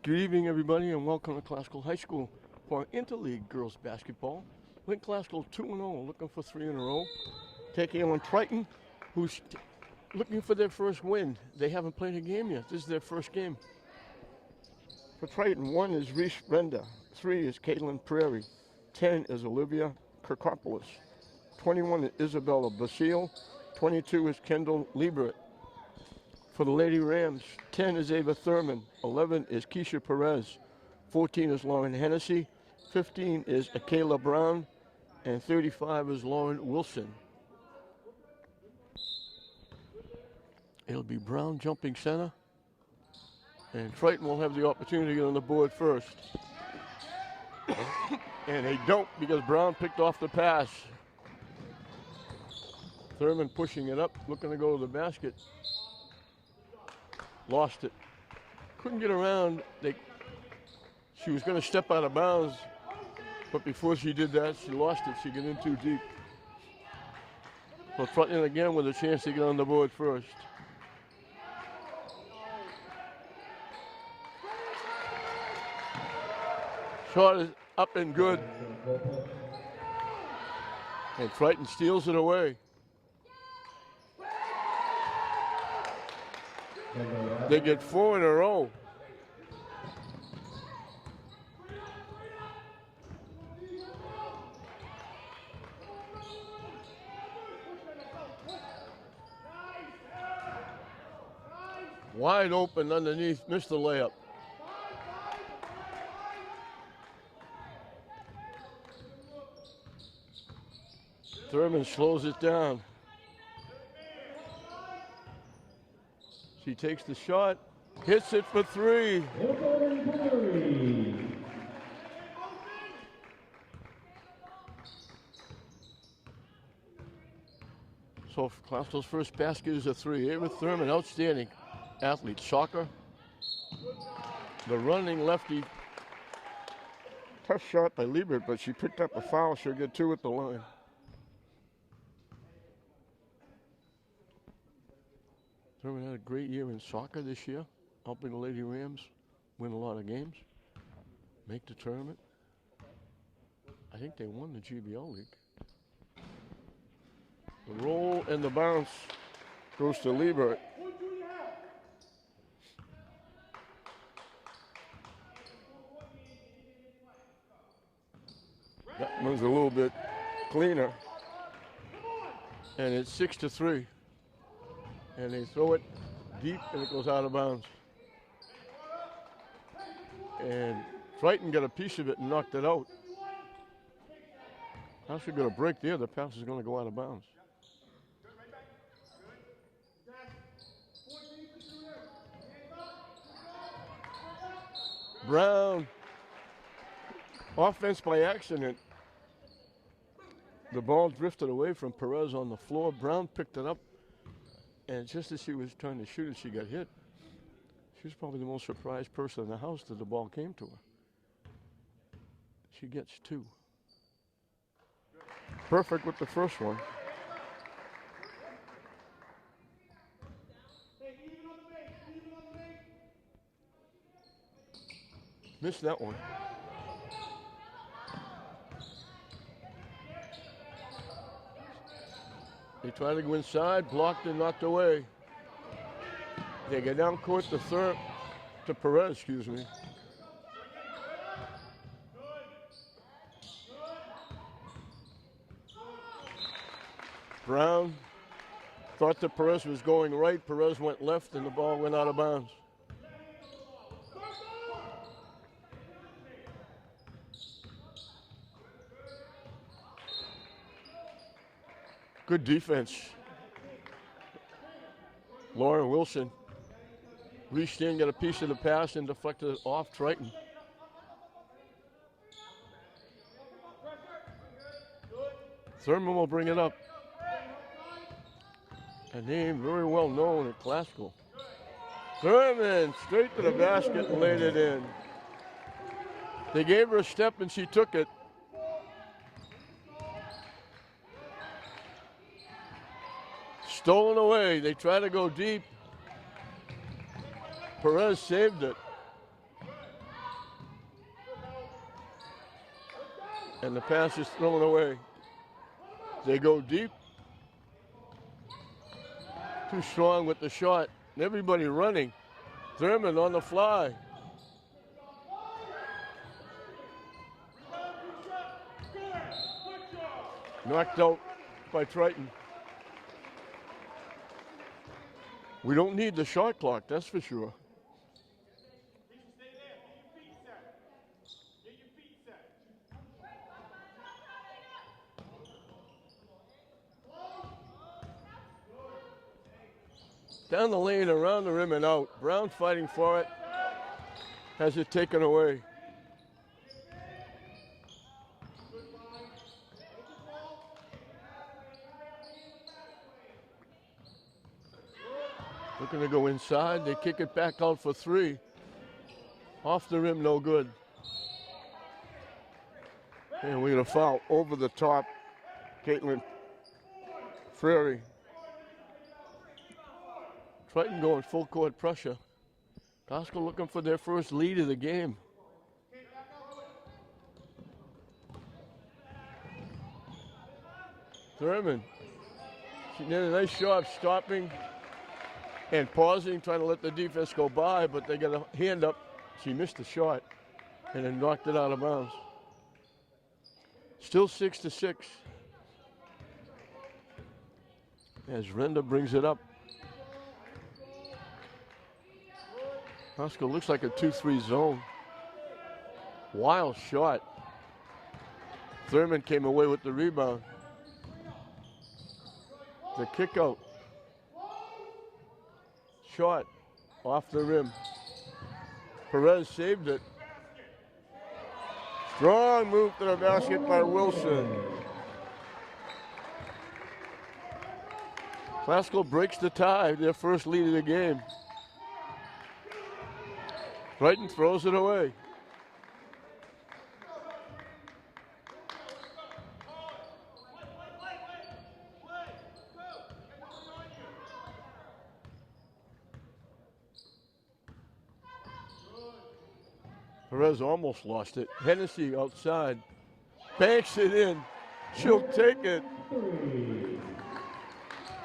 Good evening, everybody, and welcome to Classical High School for Interleague Girls Basketball. Lynn Classical 2-0, looking for 3 in a row. Taking on Triton, who's looking for their first win. They haven't played a game yet. This is their first game. For Triton, 1 is Reese Brenda, 3 is Caitlin Prairie, 10 is Olivia Kirkopoulos, 21 is Isabella Basile, 22 is Kendall Liebert. For the Lady Rams, 10 is Ava Thurman, 11 is Keisha Perez, 14 is Lauren Hennessy, 15 is Akayla Brown, and 35 is Lauren Wilson. It'll be Brown jumping center, and Triton will have the opportunity to get on the board first. And they don't, because Brown picked off the pass. Thurman pushing it up, looking to go to the basket. Lost it. Couldn't get around. She was going to step out of bounds, but before she did that, she lost it. She got in too deep. So Triton again with a chance to get on the board first. Shot is up and good. And Triton steals it away. They get 4 in a row. Wide open underneath, missed the layup. Thurman slows it down. She takes the shot, hits it for 3. So Classical's first basket is a 3. Ava Thurman, outstanding athlete, soccer. The running lefty. Tough shot by Liebert, but she picked up a foul. She'll get 2 at the line. Thurman had a great year in soccer this year, helping the Lady Rams win a lot of games, make the tournament. I think they won the GBL League. The roll and the bounce goes to Liebert. That one's a little bit cleaner. And it's 6-3. And they throw it deep and it goes out of bounds. And Triton got a piece of it and knocked it out. Now she's going to break there. The pass is going to go out of bounds. Brown. Offense by accident. The ball drifted away from Perez on the floor. Brown picked it up. And just as she was trying to shoot it, she got hit. She was probably the most surprised person in the house that the ball came to her. She gets 2. Perfect with the first one. Missed that one. They try to go inside, blocked and knocked away. They get down court to Perez, excuse me. Brown thought that Perez was going right. Perez went left and the ball went out of bounds. Good defense. Lauren Wilson reached in, got a piece of the pass, and deflected it off Triton. Thurman will bring it up. A name very well known at Classical. Thurman straight to the basket and laid it in. They gave her a step and she took it. Stolen away. They try to go deep. Perez saved it. And the pass is thrown away. They go deep. Too strong with the shot. And everybody running. Thurman on the fly. Knocked out by Triton. We don't need the shot clock, that's for sure. Down the lane, around the rim and out. Brown fighting for it. Has it taken away. Looking to go inside. They kick it back out for three. Off the rim, no good. And we got a foul over the top. Caitlin Frary. Triton going full court pressure. Costco looking for their first lead of the game. Thurman. She did a nice job stopping and pausing, trying to let the defense go by, but they got a hand up. She missed the shot and then knocked it out of bounds. Still 6-6. As Renda brings it up. Costco looks like a 2-3 zone. Wild shot. Thurman came away with the rebound. The kick out. Shot off the rim. Perez saved it. Strong move to the basket by Wilson. Classical breaks the tie, their first lead of the game. Triton throws it away. Perez almost lost it. Hennessy outside. Banks it in. She'll take it.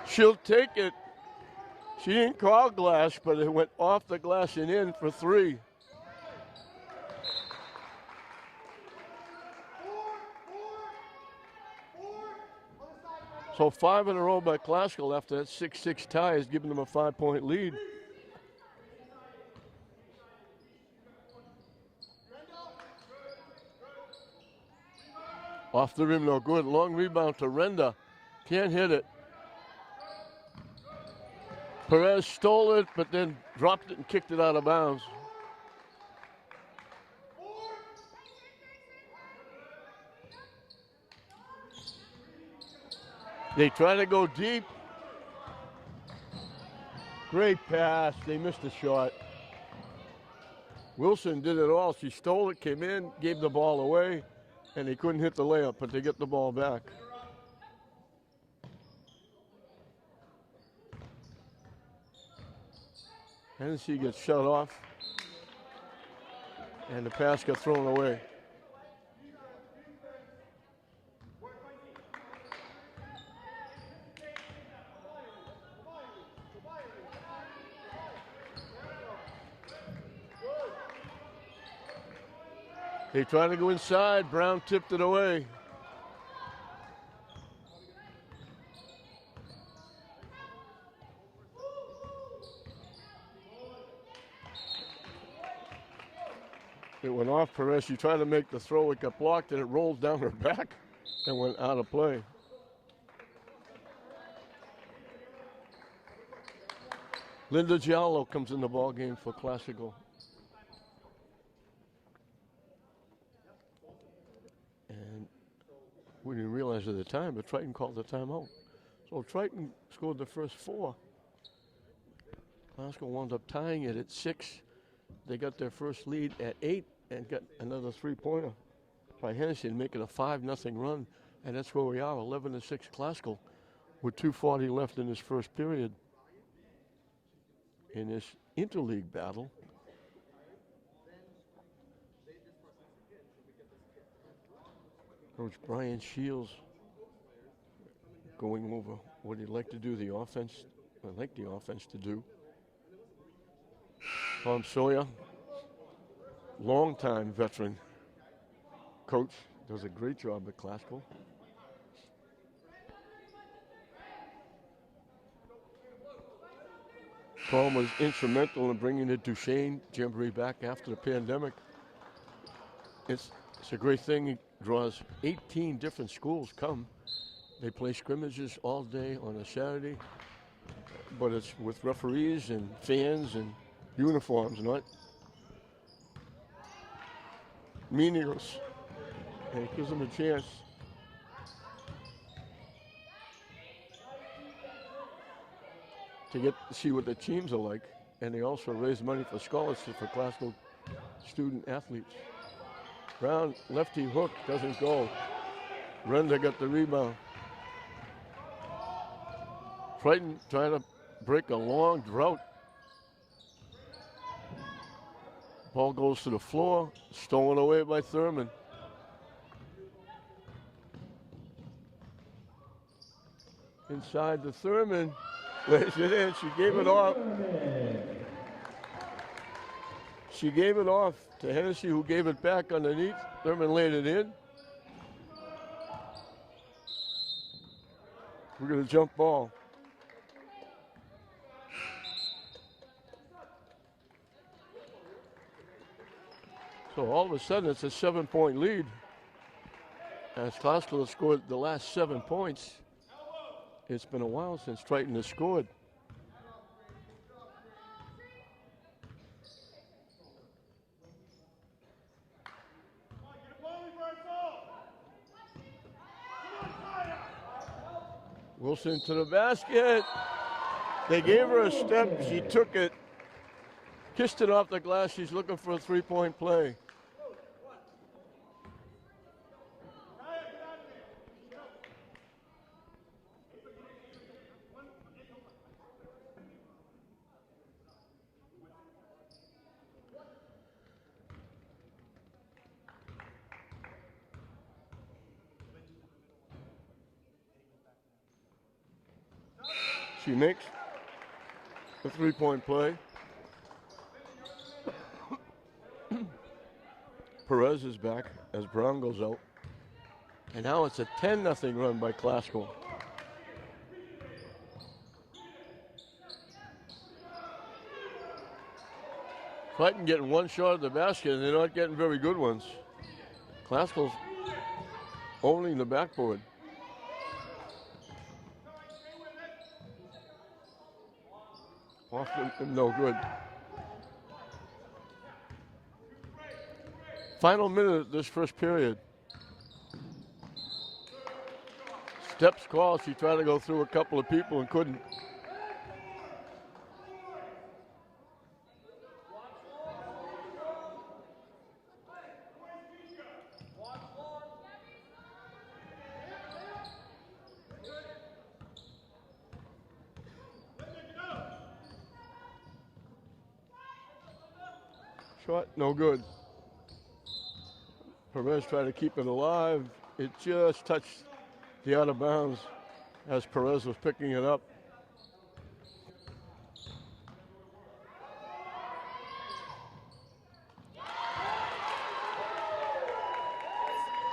She'll take it. She didn't call glass, but it went off the glass and in for three. So 5 in a row by Classical after that 6-6 tie has given them a 5-point lead. Off the rim, no good. Long rebound to Renda. Can't hit it. Perez stole it, but then dropped it and kicked it out of bounds. They try to go deep. Great pass. They missed the shot. Wilson did it all. She stole it, came in, gave the ball away, and they couldn't hit the layup, but they get the ball back. Hennessy gets shut off, and the pass got thrown away. They try to go inside. Brown tipped it away. It went off Perez. She tried to make the throw. It got blocked, and it rolled down her back and went out of play. Linda Giallo comes in the ball game for Classical. And we didn't realize at the time, but Triton called the timeout. So Triton scored the first 4. Classical wound up tying it at 6. They got their first lead at 8 and got another 3-pointer by Hennessy to make it a 5-0 run. And that's where we are, 11-6 Classical with 2:40 left in this first period. In this interleague battle. Coach Brian Shields going over what he'd like to do, the offense. I'd like the offense to do. Tom Sawyer, longtime veteran coach, does a great job at Classical. Tom was instrumental in bringing the Duchesne Jamboree back after the pandemic. It's a great thing. It draws 18 different schools come. They play scrimmages all day on a Saturday, but it's with referees and fans and uniforms, not meaningless. And it gives them a chance to get to see what the teams are like, and they also raise money for scholarships for classical student athletes. Brown lefty hook doesn't go. Render got the rebound. Triton trying to break a long drought. Ball goes to the floor, stolen away by Thurman. Inside the Thurman, lays it in. She gave it off. She gave it off to Hennessy, who gave it back underneath. Thurman laid it in. We're going to jump ball. So all of a sudden, it's a 7-point lead. As Classical has scored the last 7 points. It's been a while since Triton has scored. Wilson to the basket. They gave her a step. She took it. Kissed it off the glass. She's looking for a 3-point play. She makes the 3-point play. Perez is back as Brown goes out. And now it's a 10-0 run by Classical. Triton getting one shot at the basket, and they're not getting very good ones. Classical's owning the backboard. Off and no good. Final minute of this first period. Steps called. She tried to go through a couple of people and couldn't. Shot, no good. Perez tried to keep it alive. It just touched the out of bounds as Perez was picking it up.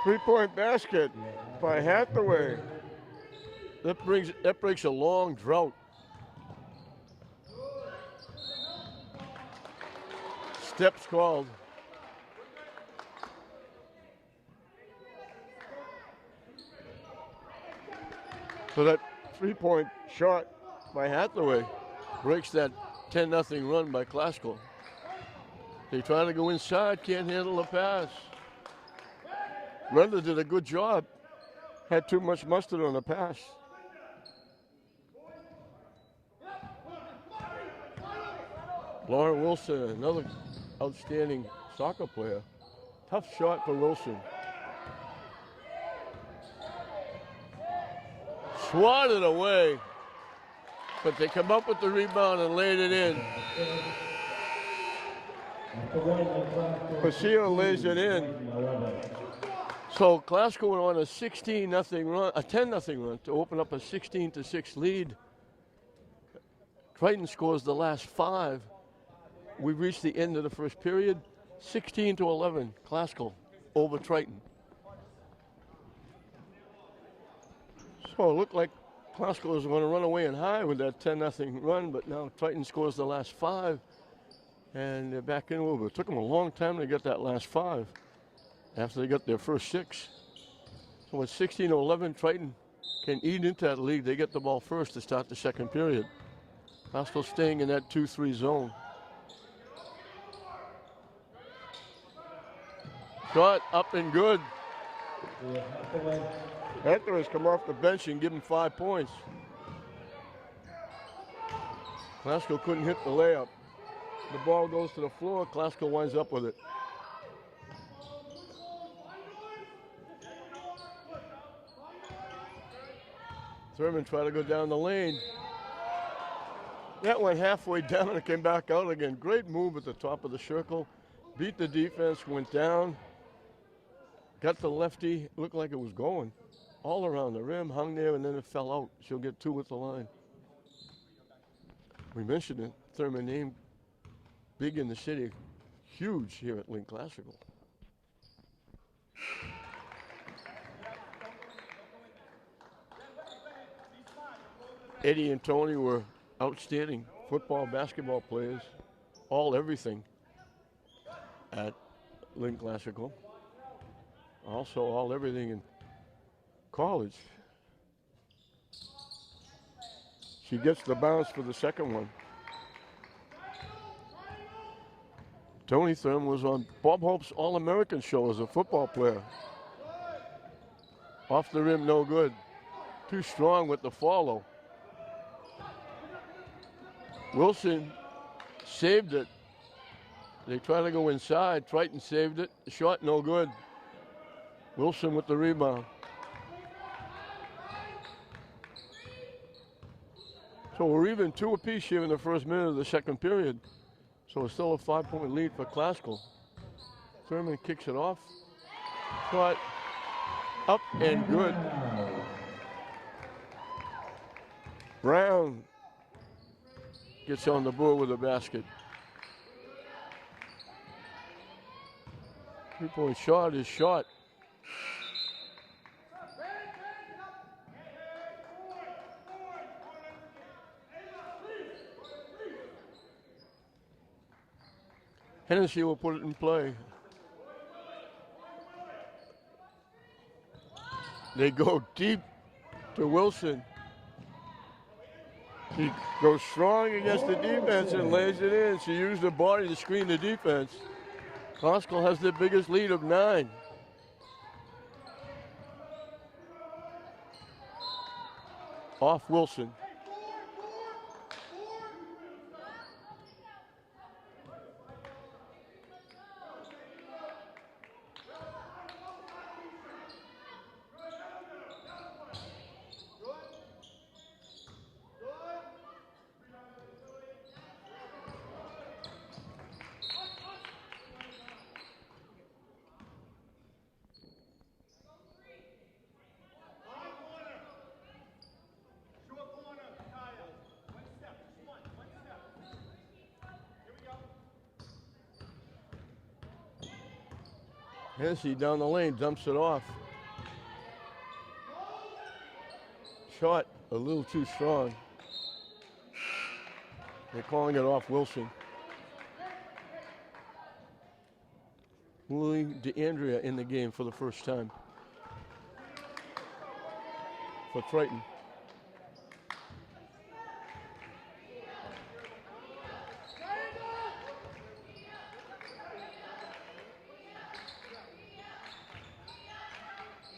Three-point basket by Hathaway. That breaks a long drought. Steps called. So that three-point shot by Hathaway breaks that 10-0 run by Classical. They try to go inside, can't handle the pass. Render did a good job. Had too much mustard on the pass. Lauren Wilson, another outstanding soccer player. Tough shot for Wilson. Swatted away, but they come up with the rebound and laid it in. Pasio lays it in. So Glasgow went on a 16-0 run, a 10-0 run to open up a 16-6 lead. Triton scores the last 5. We reached the end of the first period, 16-11, Glasgow over Triton. So it looked like Glasgow was going to run away and high with that 10-0 run, but now Triton scores the last 5, and they're back in a little bit. It took them a long time to get that last 5 after they got their first 6. So at 16-11, Triton can eat into that lead. They get the ball first to start the second period. Glasgow staying in that 2-3 zone. Shot up and good. Hector has come off the bench and given 5 points. Glasgow couldn't hit the layup. The ball goes to the floor. Glasgow winds up with it. Thurman tried to go down the lane. That went halfway down and came back out again. Great move at the top of the circle. Beat the defense, went down. Got the lefty, looked like it was going. All around the rim, hung there, and then it fell out. She'll get 2 at the line. We mentioned it. Thurman named big in the city. Huge here at Lynn Classical. Eddie and Tony were outstanding football, basketball players, all everything at Lynn Classical. Also all everything in college. She gets the bounce for the second one. Tony Thurman was on Bob Hope's All-American show as a football player. Off the rim, no good. Too strong with the follow. Wilson saved it. They try to go inside. Triton saved it. Shot no good. Wilson with the rebound. So we're even 2 apiece here in the first minute of the second period. So it's still a 5-point lead for Classical. Thurman kicks it off. Shot up and good. Brown gets on the board with a basket. 3-point shot is shot. Hennessy will put it in play. They go deep to Wilson. She goes strong against the defense and lays it in. She used her body to screen the defense. Classical has the biggest lead of 9. Off Wilson. Hennessy down the lane, dumps it off. Shot a little too strong. They're calling it off Wilson. Louis DeAndrea in the game for the first time for Triton.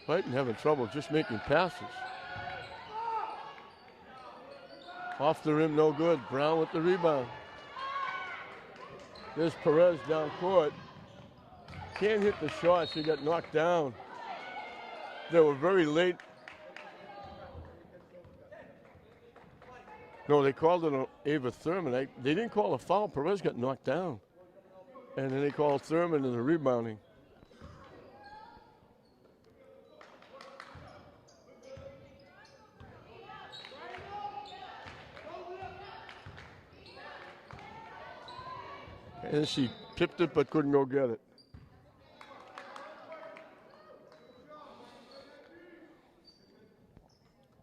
Triton having trouble just making passes. Off the rim, no good. Brown with the rebound. There's Perez down court. Can't hit the shot. She got knocked down. They were very late. No, they called it on Ava Thurman. They didn't call a foul. Perez got knocked down. And then they called Thurman in the rebounding. And she tipped it but couldn't go get it.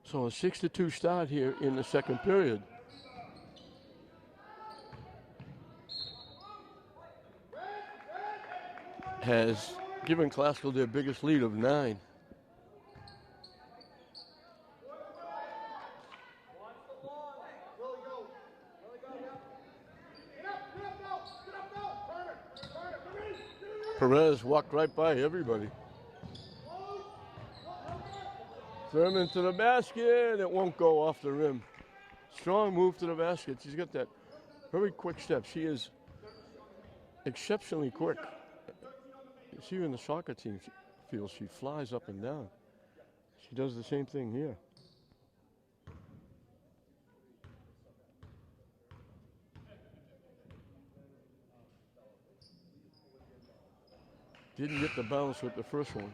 So a 6-2 start here in the second period. Has given Classical their biggest lead of 9. Perez walked right by everybody. Thurman to the basket. It won't go off the rim. Strong move to the basket. She's got that very quick step. She is exceptionally quick. You see her in the soccer team field. She flies up and down. She does the same thing here. Didn't get the bounce with the first one.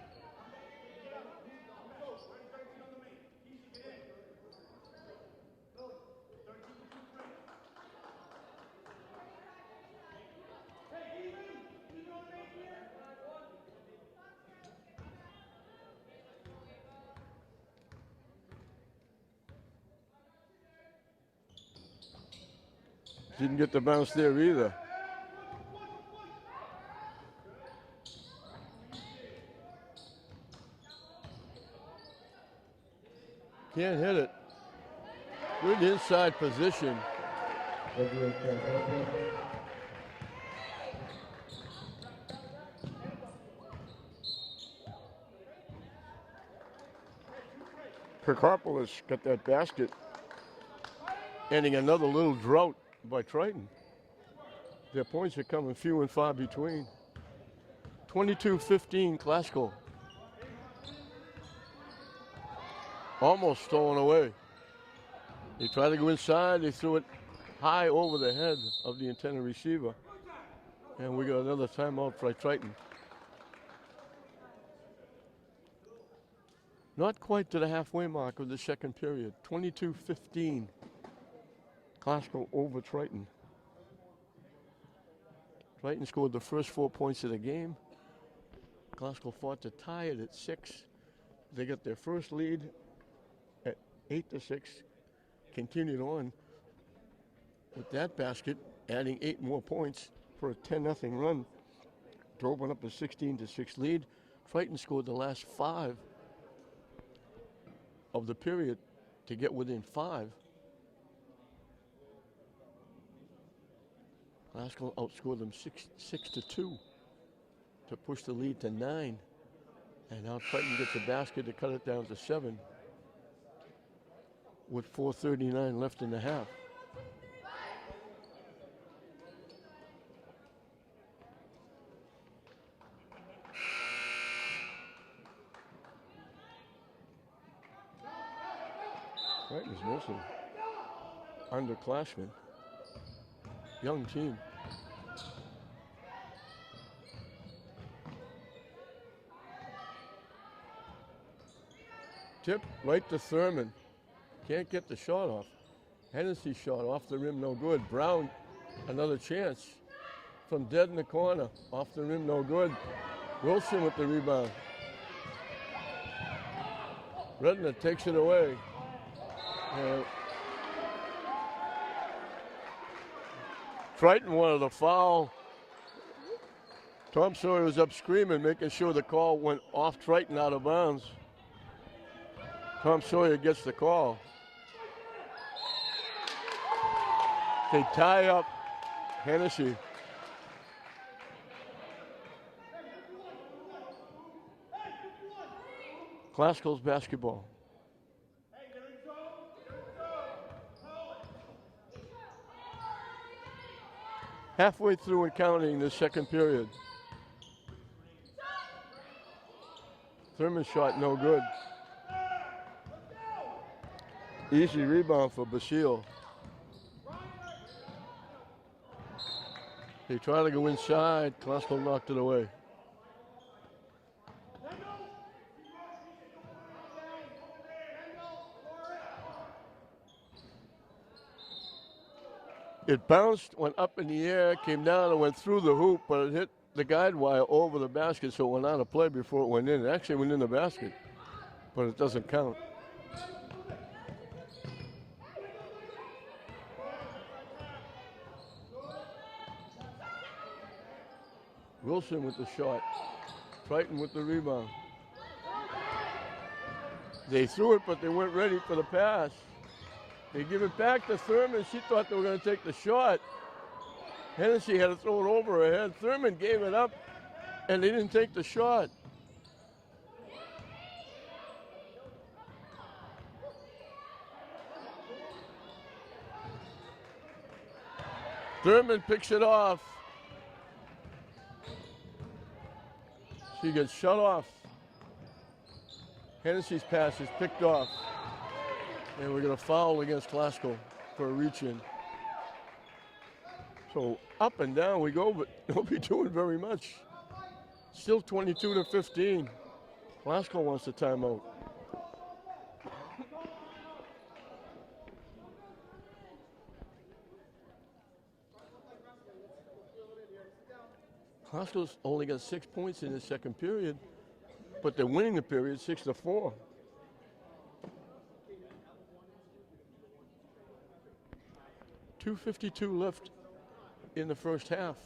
Didn't get the bounce there either. Can't hit it. Good inside position. Perkopolis got that basket, ending another little drought by Triton. Their points are coming few and far between. 22-15 Classical. Almost stolen away. They tried to go inside. They threw it high over the head of the intended receiver. And we got another timeout for Triton. Not quite to the halfway mark of the second period. 22-15. Classical over Triton. Triton scored the first 4 points of the game. Classical fought to tie it at 6. They got their first lead at 8-6. Continued on with that basket, adding 8 more points for a 10-0 run to open up a 16-6 lead. Triton scored the last 5 of the period to get within 5. Classical outscored them 6-2 to push the lead to 9. And now Triton gets a basket to cut it down to 7 with 4:39 left in the half. Triton's mostly underclassmen. Young team. Tip right to Thurman. Can't get the shot off. Hennessy shot off the rim, no good. Brown, another chance from dead in the corner. Off the rim, no good. Wilson with the rebound. Redner takes it away. Triton wanted a foul. Tom Sawyer was up screaming, making sure the call went off Triton out of bounds. Tom Sawyer gets the call. They tie up Hennessy. Classical's basketball. Halfway through and counting the second period. Thurman shot no good. Easy rebound for Basile. They tried to go inside. Classical knocked it away. It bounced, went up in the air, came down and went through the hoop, but it hit the guide wire over the basket, so it went out of play before it went in. It actually went in the basket, but it doesn't count. Wilson with the shot. Triton with the rebound. They threw it, but they weren't ready for the pass. They give it back to Thurman. She thought they were going to take the shot. Hennessy had to throw it over her head. Thurman gave it up, and they didn't take the shot. Thurman picks it off. She gets shut off. Hennessy's pass is picked off. And we're going to foul against Glasgow for a reach-in. So up and down we go, but nobody doing very much. Still 22-15. Glasgow wants the timeout. Glasgow's only got 6 points in the second period, but they're winning the period 6-4. .252 left in the first half.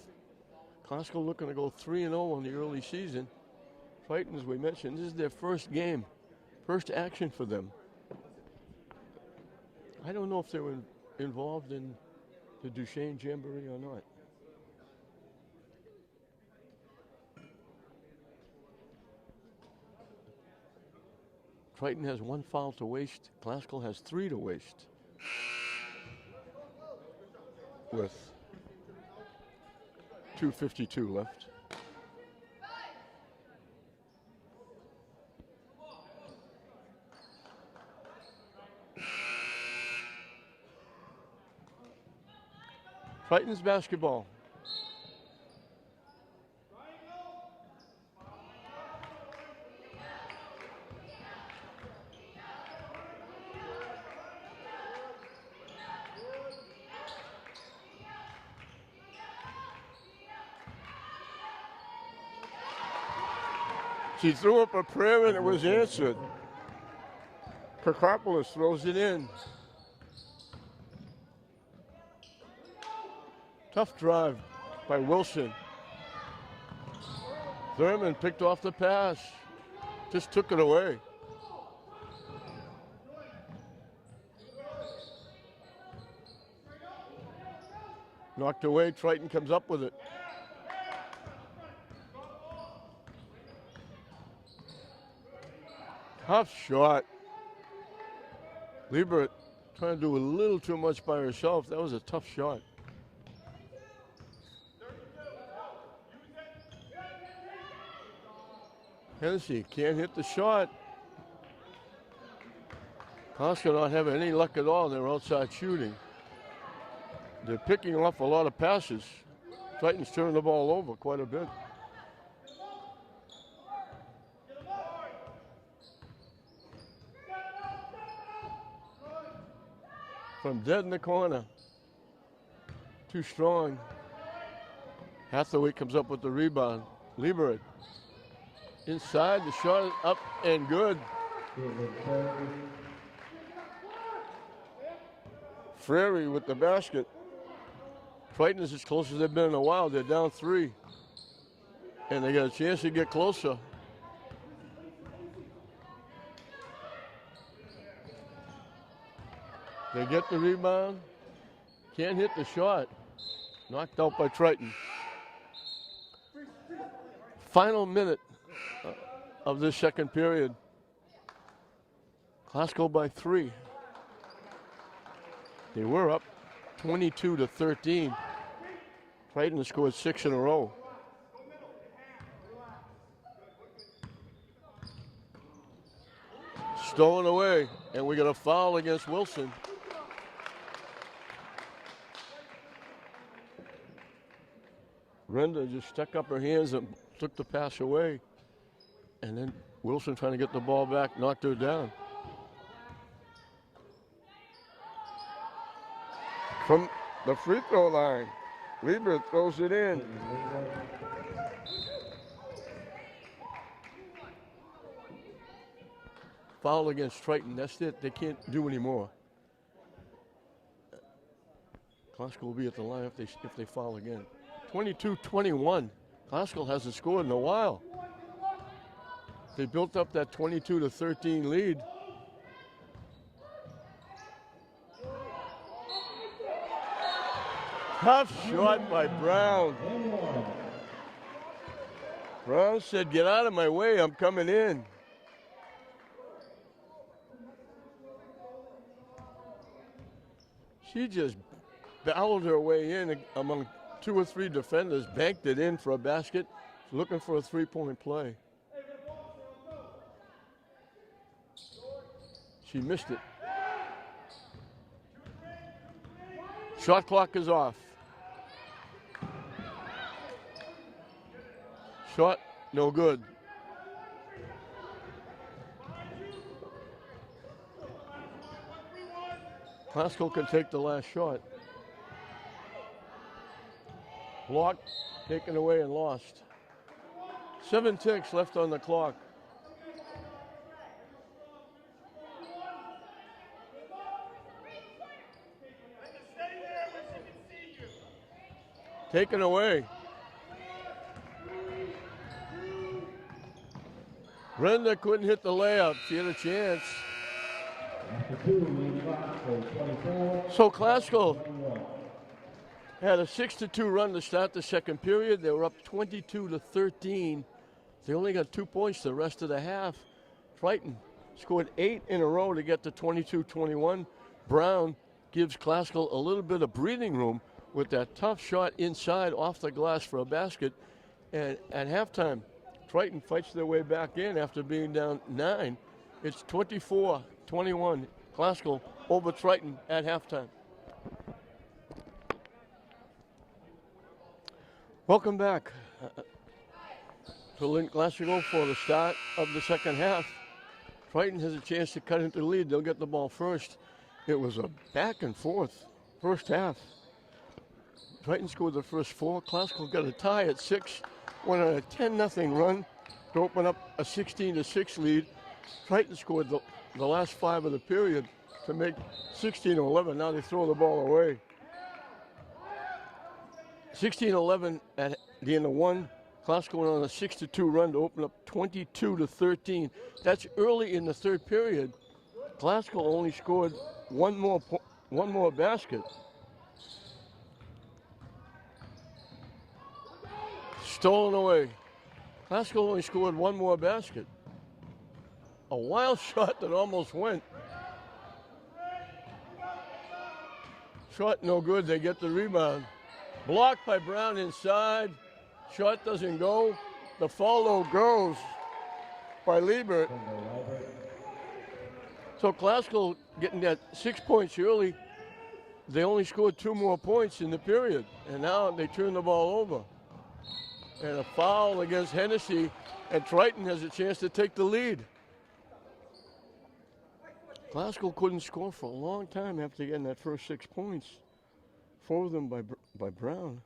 Glasgow looking to go 3-0 in the early season. Triton, as we mentioned, this is their first game, first action for them. I don't know if they were involved in the Duchesne Jamboree or not. Triton has 1 foul to waste. Glasgow has 3 to waste. With 2:52 left. Triton's basketball. She threw up a prayer and it was answered. Kakopoulos throws it in. Tough drive by Wilson. Thurman picked off the pass. Just took it away. Knocked away, Triton comes up with it. Tough shot. Liebert trying to do a little too much by herself. That was a tough shot. Hennessy can't hit the shot. Glasgow not having any luck at all. They're outside shooting. They're picking off a lot of passes. Triton's turning the ball over quite a bit. From dead in the corner. Too strong. Hathaway comes up with the rebound. Liebert. Inside, the shot is up and good. Frary with the basket. Triton is as close as they've been in a while. They're down 3. And they got a chance to get closer. They get the rebound. Can't hit the shot. Knocked out by Triton. Final minute of this second period. Glasgow by 3. They were up 22-13. Triton scored 6 in a row. Stolen away, and we got a foul against Wilson. Brenda just stuck up her hands and took the pass away. And then Wilson trying to get the ball back, knocked her down. the free throw line. Lieber throws it in. Foul against Triton. That's it. They can't do any more. Classical will be at the line if they foul again. 22-21. Classical hasn't scored in a while. They built up that 22-13 lead. Tough shot by Brown. Brown said, "Get out of my way, I'm coming in." She just barreled her way in among 2 or 3 defenders, banked it in for a basket, looking for a three-point play. She missed it. Shot clock is off. Shot, no good. Classical can take the last shot. Blocked, taken away, and lost. 7 ticks left on the clock. Taken away. Brenda couldn't hit the layup. She had a chance. So Classical had a 6-2 run to start the second period. They were up 22-13. They only got 2 points the rest of the half. Triton scored 8 in a row to get to 22-21. Brown gives Classical a little bit of breathing room with that tough shot inside off the glass for a basket. And at halftime, Triton fights their way back in after being down 9. It's 24-21. Classical over Triton at halftime. Welcome back to Lynn Classical for the start of the second half. Triton has a chance to cut into the lead. They'll get the ball first. It was a back and forth first half. Triton scored the first 4. Classical got a tie at 6. Went on a 10-0 run to open up a 16-6 lead. Triton scored the last 5 of the period to make 16-11. Now they throw the ball away. 16-11 at the end of 1. Classical went on a 6-2 run to open up 22-13. That's early in the third period. Classical only scored one more basket. Stolen away. Classical only scored one more basket. A wild shot that almost went. Shot no good. They get the rebound. Blocked by Brown inside. Shot doesn't go. The follow goes by Liebert. So Classical getting that 6 points early. They only scored 2 more points in the period. And now they turn the ball over. And a foul against Hennessy, and Triton has a chance to take the lead. Classical couldn't score for a long time after getting that first 6 points. 4 of them by Brown.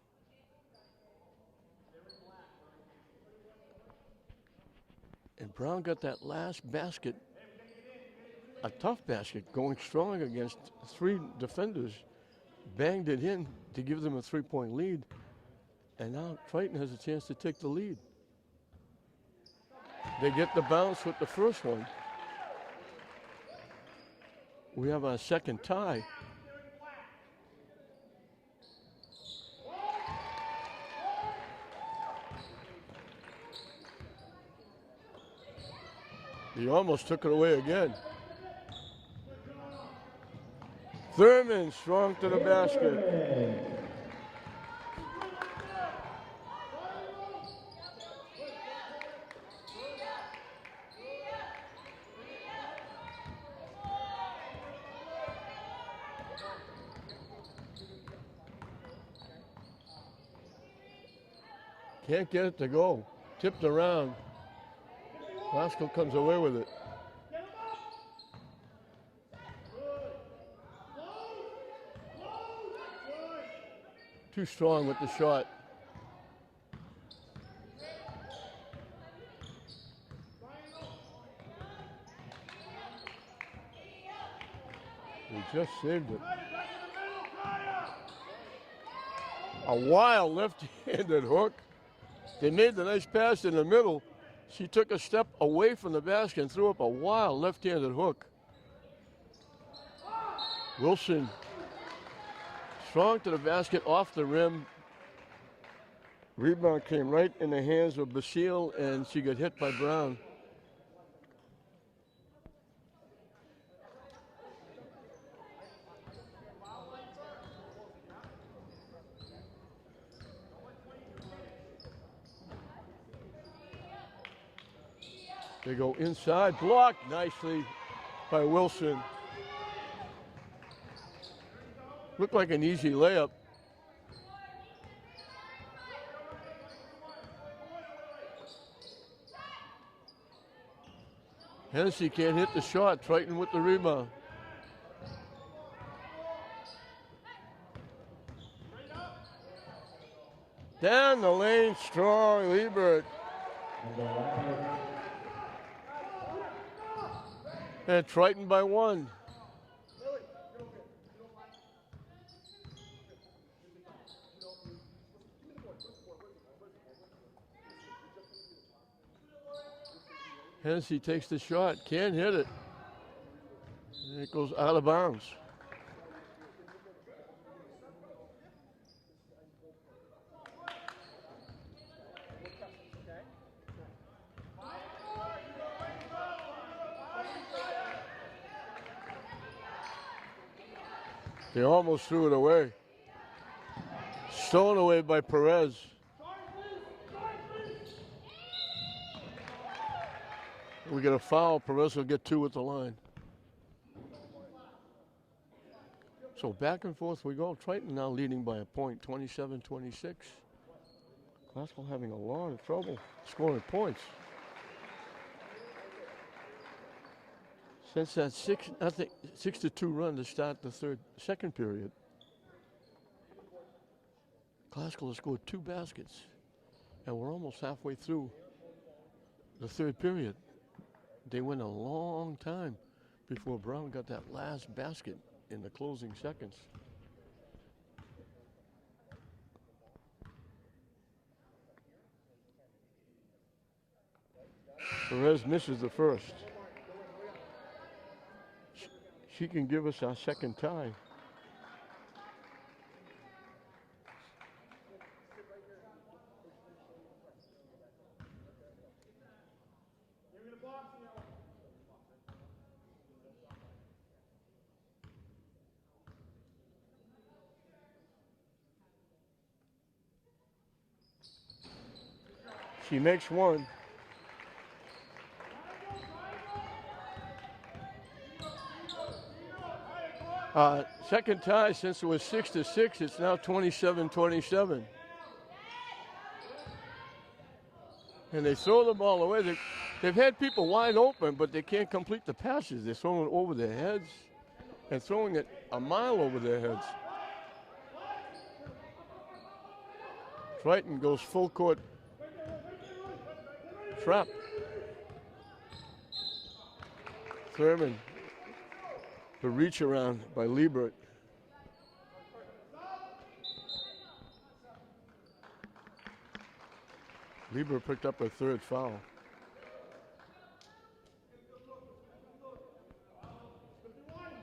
And Brown got that last basket, a tough basket, going strong against 3 defenders. Banged it in to give them a 3-point lead. And now Triton has a chance to take the lead. They get the bounce with the first one. We have a second tie. He almost took it away again. Thurman strong to the basket. Can't get it to go. Tipped around. Classical comes away with it. Too strong with the shot. He just saved it. A wild left-handed hook. They made the nice pass in the middle. She took a step away from the basket and threw up a wild left-handed hook. Wilson, strong to the basket, off the rim. Rebound came right in the hands of Basile, and she got hit by Brown. They go inside, blocked nicely by Wilson. Looked like an easy layup. Hennessy can't hit the shot. Triton with the rebound. Down the lane, strong, Liebert. And Triton by one. Hennessy takes the shot, can't hit it. And it goes out of bounds. They almost threw it away. Stolen away by Perez. We get a foul. Perez will get two at the line. So back and forth we go. Triton now leading by a point, 27-26. Classical having a lot of trouble scoring points. Since that 6-2 run to start the second period, Classical has scored 2 baskets, and we're almost halfway through the third period. They went a long time before Brown got that last basket in the closing seconds. Perez misses the first. She can give us our second tie. She makes one. Second tie since it was 6-6. It's now 27-27. And they throw the ball away. They've had people wide open, but they can't complete the passes. They're throwing it over their heads and throwing it a mile over their heads. Triton goes full court trap. Thurman, the reach around by Liebert. Liebert picked up her third foul.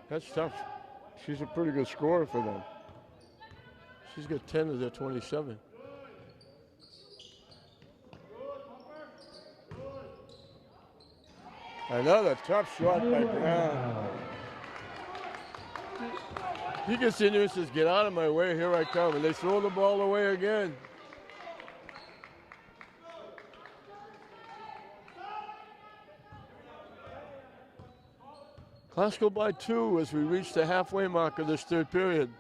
That's tough. She's a pretty good scorer for them. She's got 10 of their 27. Another tough shot by Brown. He gets in there and says, "Get out of my way, here I come." And they throw the ball away again. Classical by 2 as we reach the halfway mark of this third period.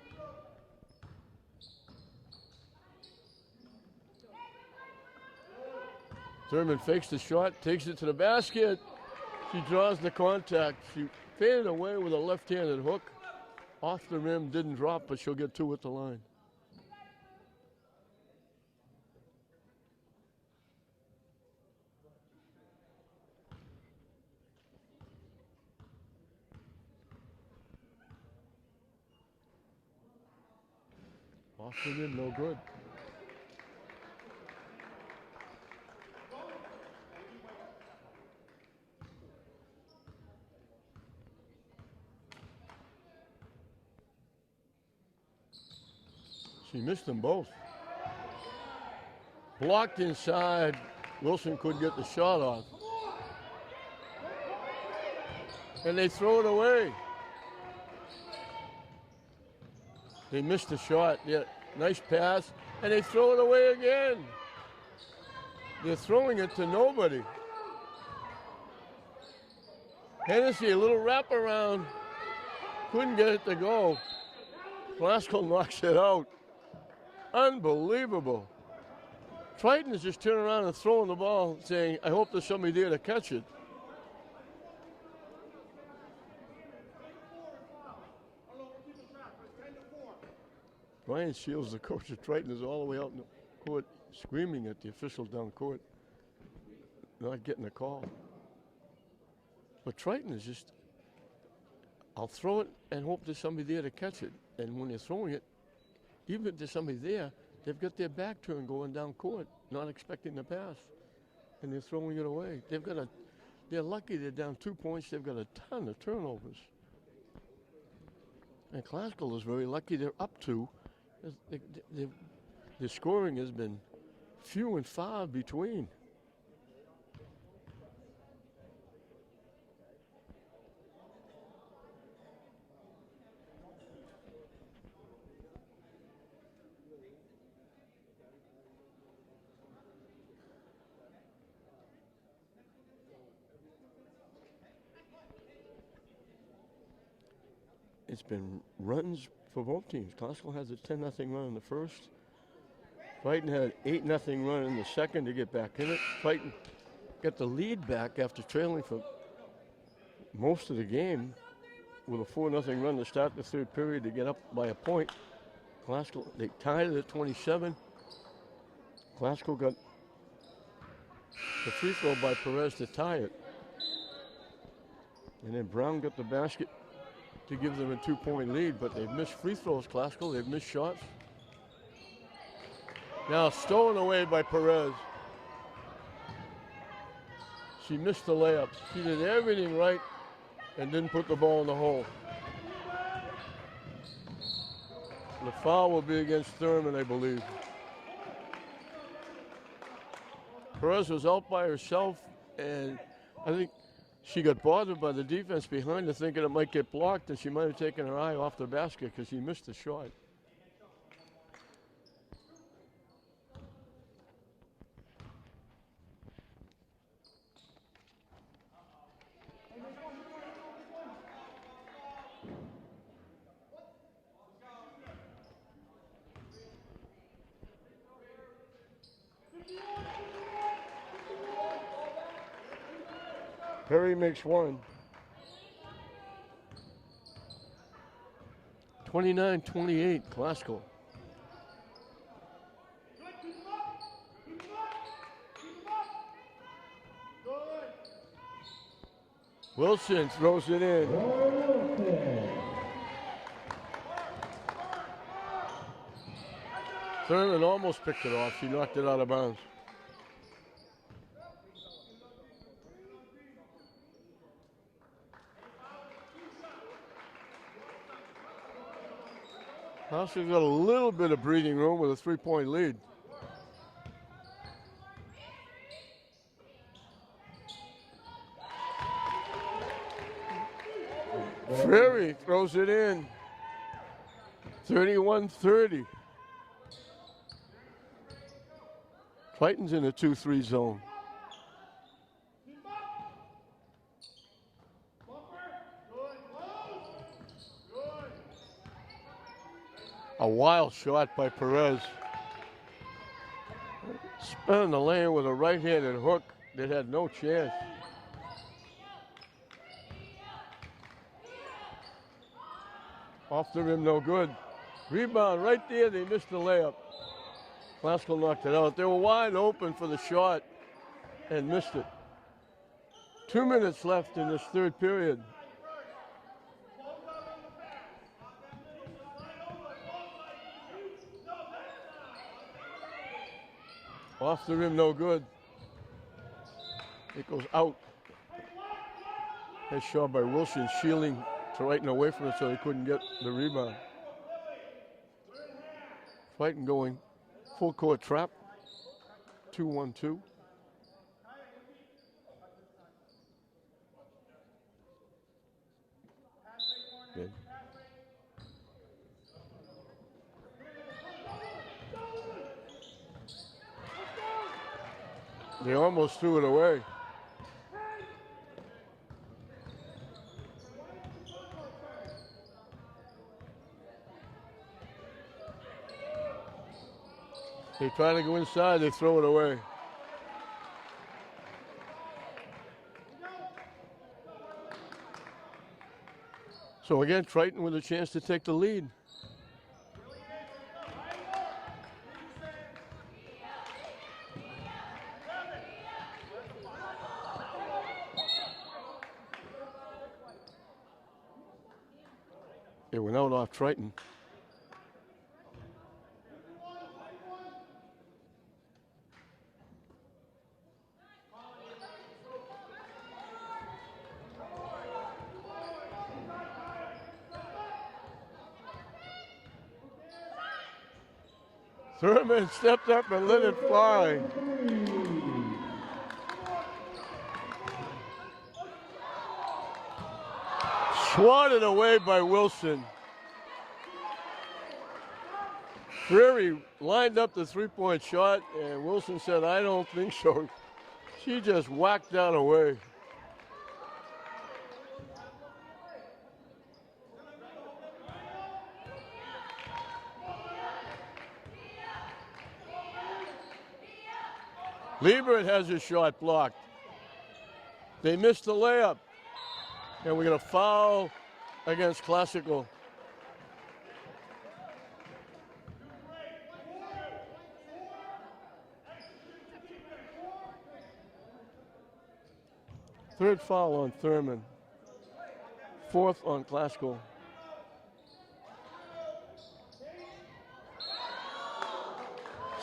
Thurman fakes the shot, takes it to the basket. She draws the contact. She faded away with a left-handed hook. Off the rim, didn't drop, but she'll get 2 at the line. Off and in, no good. She missed them both. Blocked inside. Wilson couldn't get the shot off. And they throw it away. They missed the shot. Yeah, nice pass. And they throw it away again. They're throwing it to nobody. Hennessy, a little wraparound. Couldn't get it to go. Glasgow knocks it out. Unbelievable. Triton is just turning around and throwing the ball, saying, I hope there's somebody there to catch it. Brian Shields, the coach of Triton, is all the way out in the court screaming at the officials down court, not getting a call. But Triton is just, I'll throw it and hope there's somebody there to catch it. And when they're throwing it, even if there's somebody there, they've got their back turned going down court, not expecting the pass. And they're throwing it away. They're lucky they're down 2 points. They've got a ton of turnovers. And Glasgow is very lucky they're up 2. The scoring has been few and far between. It's been runs for both teams. Glasgow has a 10-0 run in the first. Triton had 8-0 run in the second to get back in it. Triton got the lead back after trailing for most of the game with a 4-0 run to start the third period to get up by a point. Glasgow, they tied it at 27. Glasgow got the free throw by Perez to tie it. And then Brown got the basket to give them a 2-point lead, but they've missed free throws, Glasgow. They've missed shots. Now stolen away by Perez. She missed the layup. She did everything right and didn't put the ball in the hole. The foul will be against Thurman, I believe. Perez was out by herself, and I think she got bothered by the defense behind her, thinking it might get blocked, and she might have taken her eye off the basket because she missed the shot. Perry makes one. 29-28, Glasgow. Wilson throws it in. Thurman almost picked it off. She knocked it out of bounds. House's got a little bit of breathing room with a 3-point lead. Ferry throws it in. 31-30. Triton's in a 2-3 zone. A wild shot by Perez. Spun the lane with a right-handed hook that had no chance. Off the rim, no good. Rebound right there, they missed the layup. Glasgow knocked it out. They were wide open for the shot and missed it. 2 minutes left in this third period. Off the rim, no good. It goes out. Nice shot by Wilson, shielding Triton away from it so he couldn't get the rebound. Triton going full court trap. 2-1-2. Good. They almost threw it away. They try to go inside, they throw it away. So again, Triton with a chance to take the lead. It went out off Triton. Thurman stepped up and let it fly. Swatted away by Wilson. Prairie lined up the three-point shot, and Wilson said, I don't think so. She just whacked that away. Liebert has his shot blocked. They missed the layup. And we're going to foul against Classical. Third foul on Thurman. Fourth on Classical.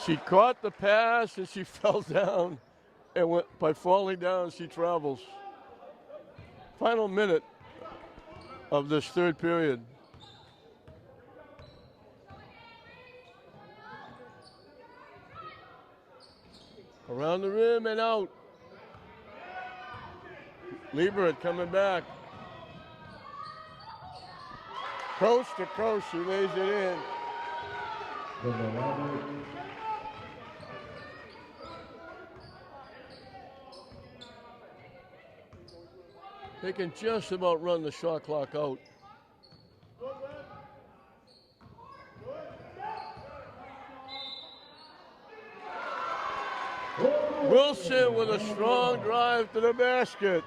She caught the pass and she fell down, and by falling down, she travels. Final minute of this third period. Around the rim and out. Liebert coming back. Coast to coast, she lays it in. They can just about run the shot clock out. Wilson with a strong drive to the basket.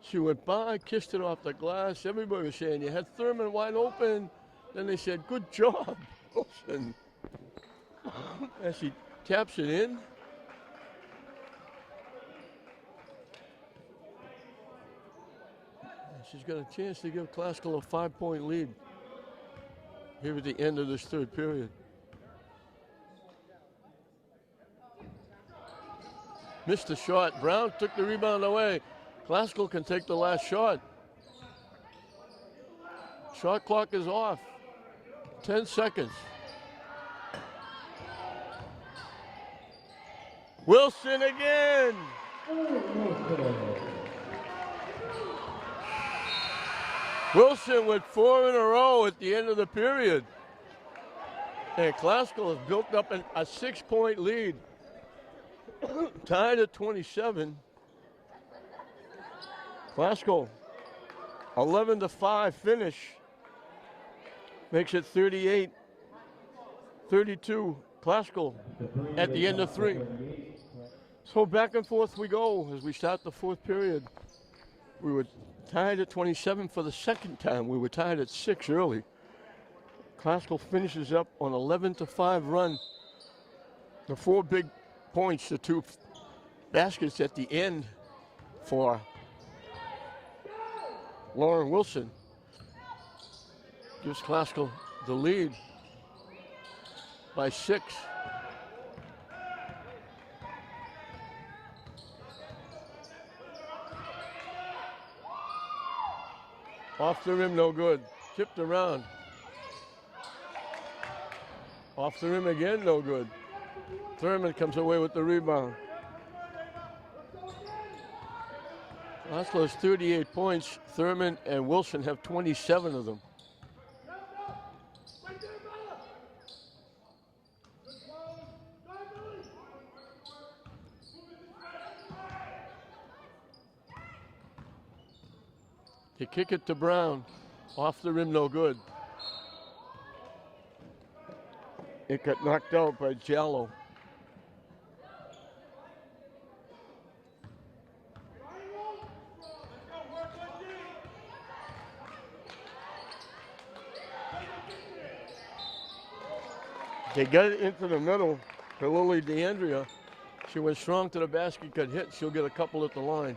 She went by, kissed it off the glass. Everybody was saying, you had Thurman wide open. Then they said, good job, Wilson. As she taps it in. She's got a chance to give Classical a 5-point lead here at the end of this third period. Missed the shot. Brown took the rebound away. Classical can take the last shot. Shot clock is off. 10 seconds. Wilson again. Wilson with 4 in a row at the end of the period. And Classical has built up a 6-point lead. Tied at 27. Classical, 11-5 finish. Makes it 38-32. Classical at the end of 3. So back and forth we go as we start the fourth period. We were tied at 27 for the second time. We were tied at 6 early. Classical finishes up on 11-5 run. The 4 big points, the 2 baskets at the end for Lauren Wilson. Gives Classical the lead. by 6. Off the rim, no good. Tipped around. Off the rim again, no good. Thurman comes away with the rebound. Glasgow has 38 points. Thurman and Wilson have 27 of them. They kick it to Brown. Off the rim, no good. It got knocked out by Jallo. They got it into the middle for Lily DeAndrea. She went strong to the basket, got hit. She'll get a couple at the line.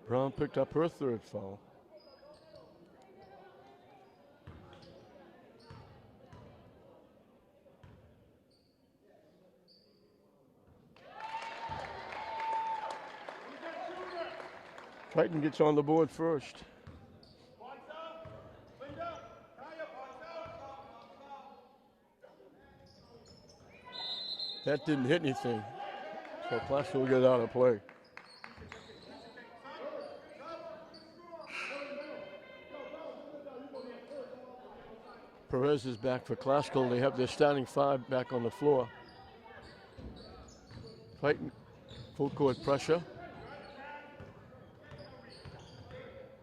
Brown picked up her 3rd foul. Triton gets on the board first. That didn't hit anything, so Placer will get out of play. Perez is back for Classical. They have their starting 5 back on the floor. Fighting full court pressure.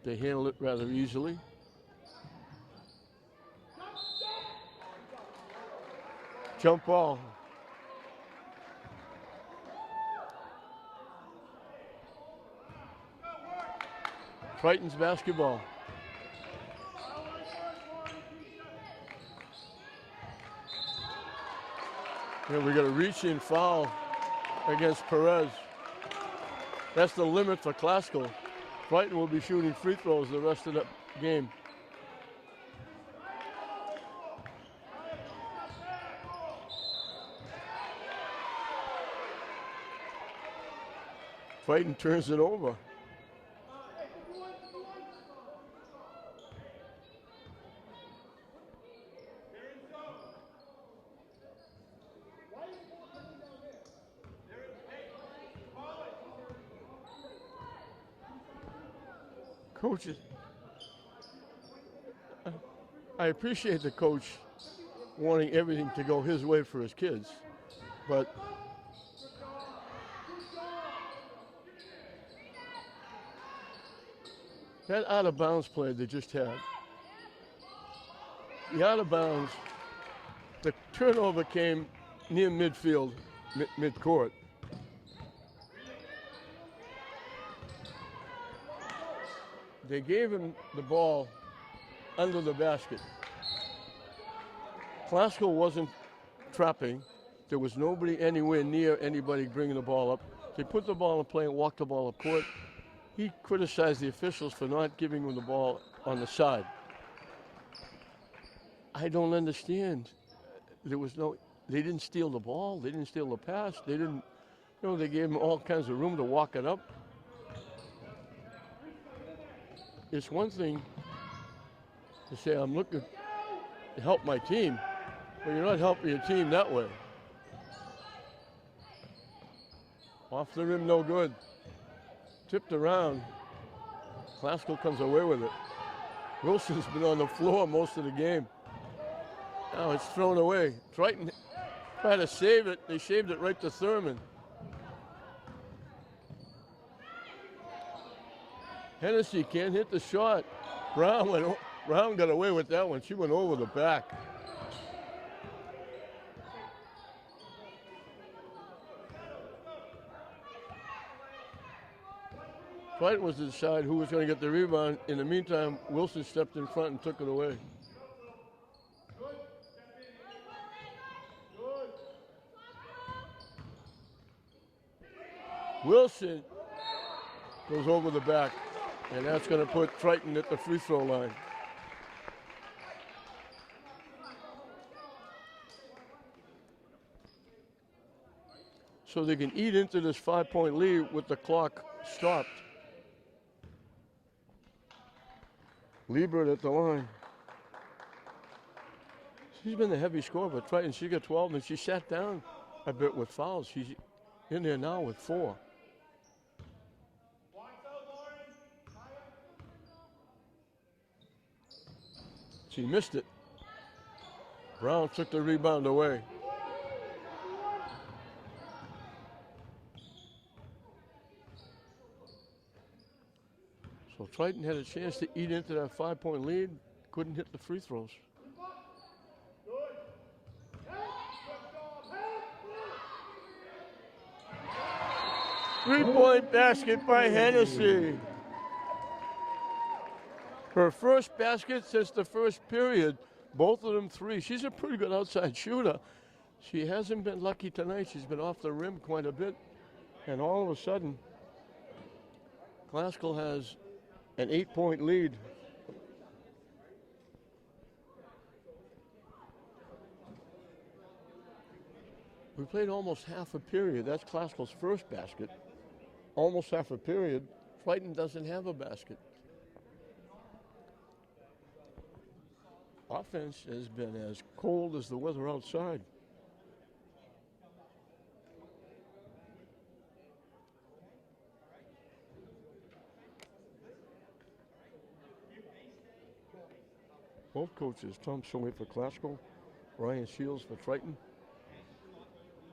They handle it rather easily. Jump ball. Triton's basketball. Yeah, we got a reach-in foul against Perez. That's the limit for Classical. Triton will be shooting free throws the rest of the game. Triton turns it over. Coaches, I appreciate the coach wanting everything to go his way for his kids, but that out of bounds play they just had, the out of bounds, the turnover came near midfield, mid-court. They gave him the ball under the basket. Classical wasn't trapping. There was nobody anywhere near anybody bringing the ball up. They put the ball in play and walked the ball up court. He criticized the officials for not giving him the ball on the side. I don't understand. They didn't steal the ball. They didn't steal the pass. They gave him all kinds of room to walk it up. It's one thing to say, I'm looking to help my team, but you're not helping your team that way. Off the rim, no good. Tipped around. Classical comes away with it. Wilson's been on the floor most of the game. Now it's thrown away. Triton tried to save it. They saved it right to Thurman. Hennessy can't hit the shot. Brown got away with that one. She went over the back. Triton was to decide who was going to get the rebound. In the meantime, Wilson stepped in front and took it away. Wilson goes over the back. And that's going to put Triton at the free throw line. So they can eat into this 5-point lead with the clock stopped. Liebert at the line. She's been the heavy scorer for Triton. She got 12, and she sat down a bit with fouls. She's in there now with 4. She missed it. Brown took the rebound away. So Triton had a chance to eat into that 5-point lead. Couldn't hit the free throws. Three-point basket by Hennessy. Her first basket since the first period. Both of them 3. She's a pretty good outside shooter. She hasn't been lucky tonight. She's been off the rim quite a bit. And all of a sudden, Classical has an 8-point lead. We played almost half a period. That's Classical's first basket. Almost half a period. Triton doesn't have a basket. Offense has been as cold as the weather outside. Both coaches, Tom Shuley for Classical, Ryan Shields for Triton,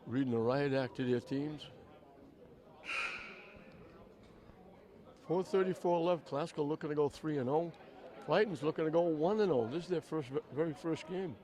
reading the riot act to their teams. 4:34 left. Classical looking to go 3-0. Triton's looking to go 1-0. This is their very first game.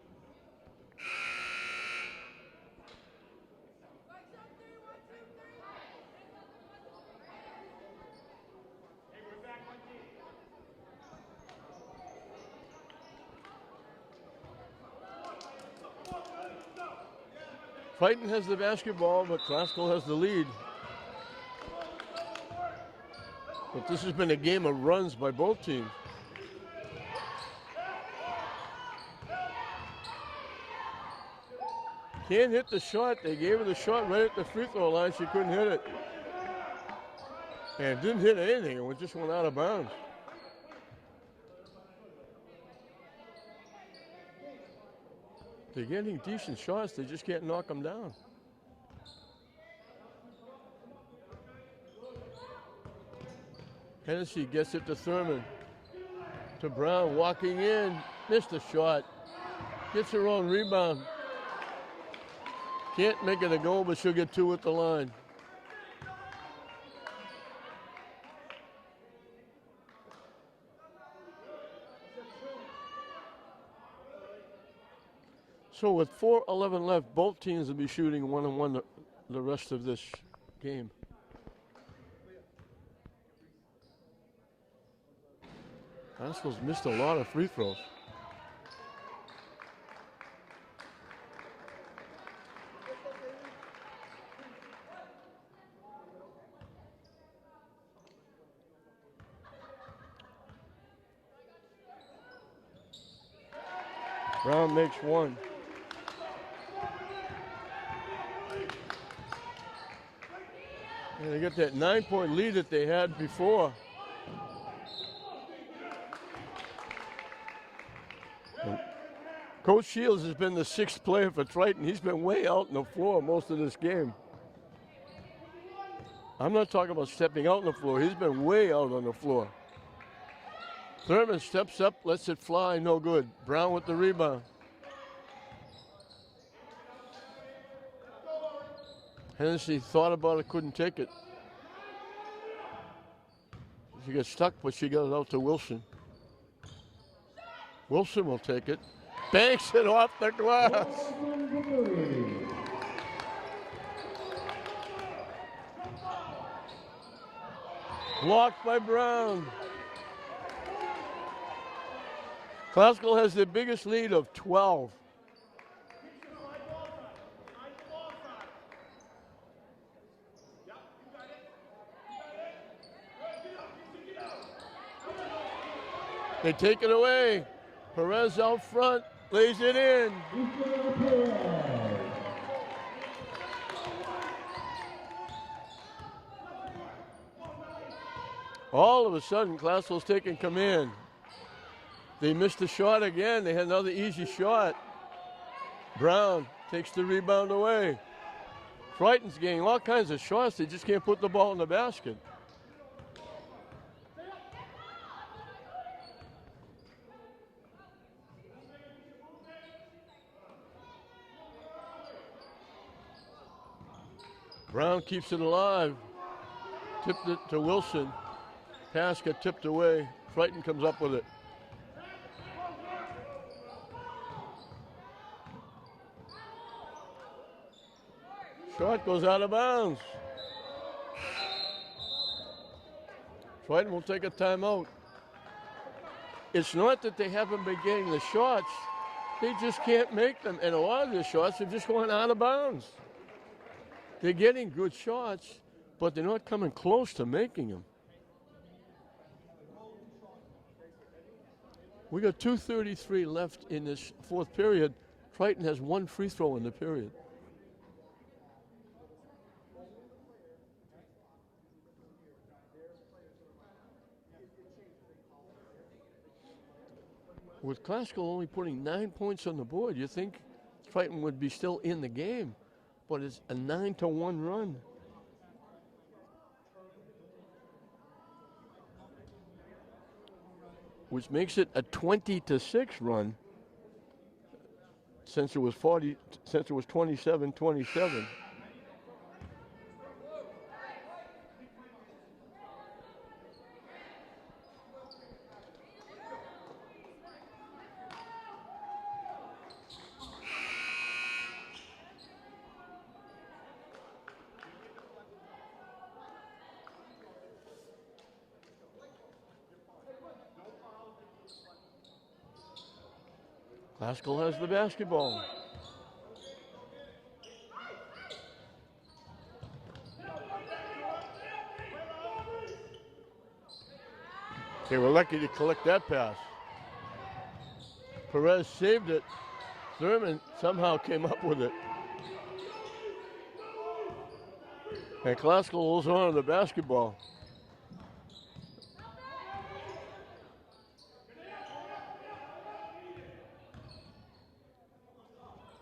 Triton has the basketball, but Classical has the lead. But this has been a game of runs by both teams. Can't hit the shot. They gave her the shot right at the free throw line. She couldn't hit it. And didn't hit anything. It just went out of bounds. They're getting decent shots. They just can't knock them down. Hennessy gets it to Thurman. To Brown, walking in. Missed the shot. Gets her own rebound. Can't make it a goal, but she'll get 2 at the line. So with 4:11 left, both teams will be shooting 1-on-1 the rest of this game. Haskell's missed a lot of free throws. Brown makes 1. And they get that 9-point lead that they had before. And Coach Shields has been the 6th player for Triton. He's been way out on the floor most of this game. I'm not talking about stepping out on the floor. He's been way out on the floor. Thurman steps up, lets it fly, no good. Brown with the rebound. Hennessy thought about it, couldn't take it. She got stuck, but she got it out to Wilson. Wilson will take it. Banks it off the glass. Blocked by Brown. Classical has the biggest lead of 12. They take it away. Perez out front, lays it in. All of a sudden, Classell's taking command. They missed the shot again. They had another easy shot. Brown takes the rebound away. Triton's getting all kinds of shots. They just can't put the ball in the basket. Brown keeps it alive. Tipped it to Wilson. Pass got tipped away. Triton comes up with it. Shot goes out of bounds. Triton will take a timeout. It's not that they haven't been getting the shots. They just can't make them. And a lot of the shots are just going out of bounds. They're getting good shots, but they're not coming close to making them. We got 2:33 left in this fourth period. Triton has one free throw in the period. With Classical only putting 9 points on the board, you think Triton would be still in the game, but it's a 9-1 run. Which makes it a 20-6 run since it was 27-27. Classical has the basketball. They were lucky to collect that pass. Perez saved it. Thurman somehow came up with it. And Classical holds on to the basketball.